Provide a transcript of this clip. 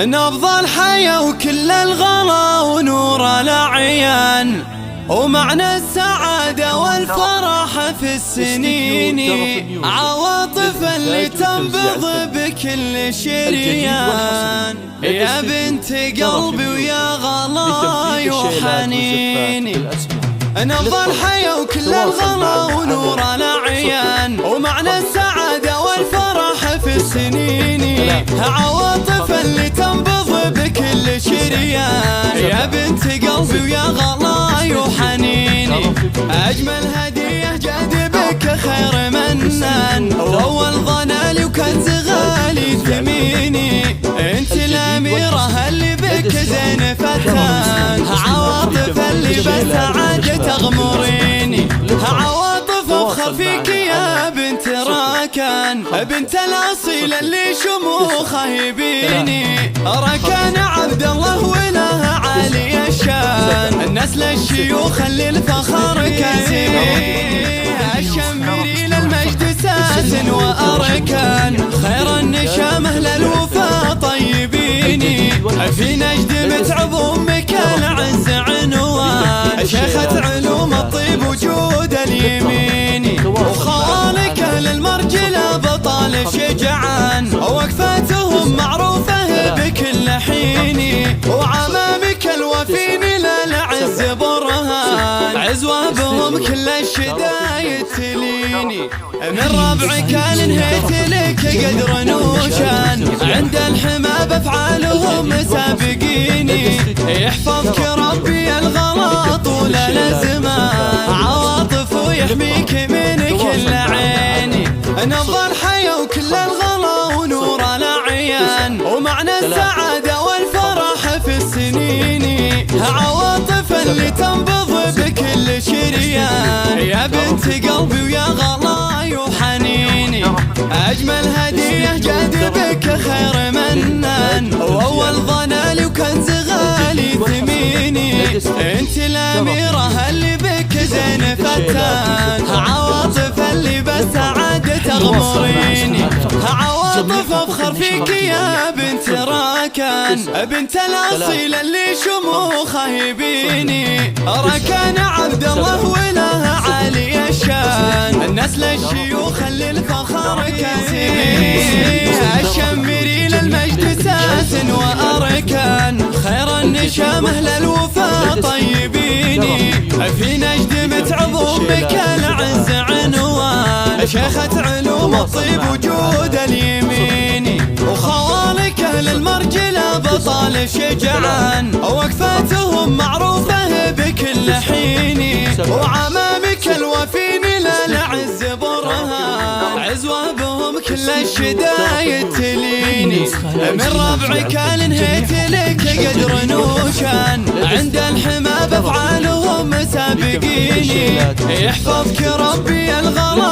نبض الحياة وكل الغلا ونور الأعيان، ومعنى السعادة والفرح في السنين، عواطف اللي تنبض بكل شريان. يا بنت قلبي ويا غلاي وحنيني، نبض الحياة وكل الغلا ونور الأعيان، ومعنى السعادة والفرح في السنين، عواطف اللي تنبض بكل شريان. يا بنت قلبي ويا غلاي وحنيني، أجمل هدية جادبك خير منان، وأول ظنالي وكنز غالي ثميني. انت الأميرة اللي بك زين فتان، عواطف اللي بالسعادة تغمريني، عواطف افخر فيك يا بنت راكان، بنت الأصيل اللي شموخه يبيني. راكان عبد الله وله عالي الشان، النسل الشيوخ اللي الفخر كثير، الشمري للمجد ساس وأركان، خير النشامه للوفا طيبيني. في نجد متعب أمك العز عنوان، شيخة علوم الطيب وجود اليميني، وخوالك أهل المرجلة بطال شجعان، ووقفاتهم معروفة بكل حين، وعمامك الوفين للعز برهان، عزوة بهم كل الشدايد تليني. من ربعك انهيت لك قدر نوشان، عند الحما بافعالهم سابقيني، يحفظك ربي الغلا طول الازمان، عواطف ويحميك من كل عيني. نبض الحياة وكل الغلا ونور الأعيان، ومعنى السعادة والفرح في السنين، عواطف اللي تنبض بكل شريان. يا بنت قلبي ويا غلاي وحنيني، أجمل هدية جادبك خير منان، وأول ظنالي وكنز غالي ثميني. انت الأميرة اللي بك زين فتان، عواطف اللي بالسعادة تغمريني، عواطف افخر فيك يا بنت راكان، بنت الأصيل اللي شموخه يبيني. راكان عبد الله وله عالي الشان، النسل الشيوخ اللي الفخر كثير، الشمري للمجد ساس وأركان، خير النشامه للوفا طيبيني. في نجد متعب أمك العز عنوان، شيخة علوم الطيب وجود اليميني، وخوالك أهل المرجلة بطال شجعان، ووقفاتهم معروفة بكل حين، وعمامك الوفين للعز برهان، عزوة بهم كل الشدايد تليني. من ربعك انهيت لك قدر نوشان، عند الحما بافعالهم سابقيني، يحفظك ربي الغلا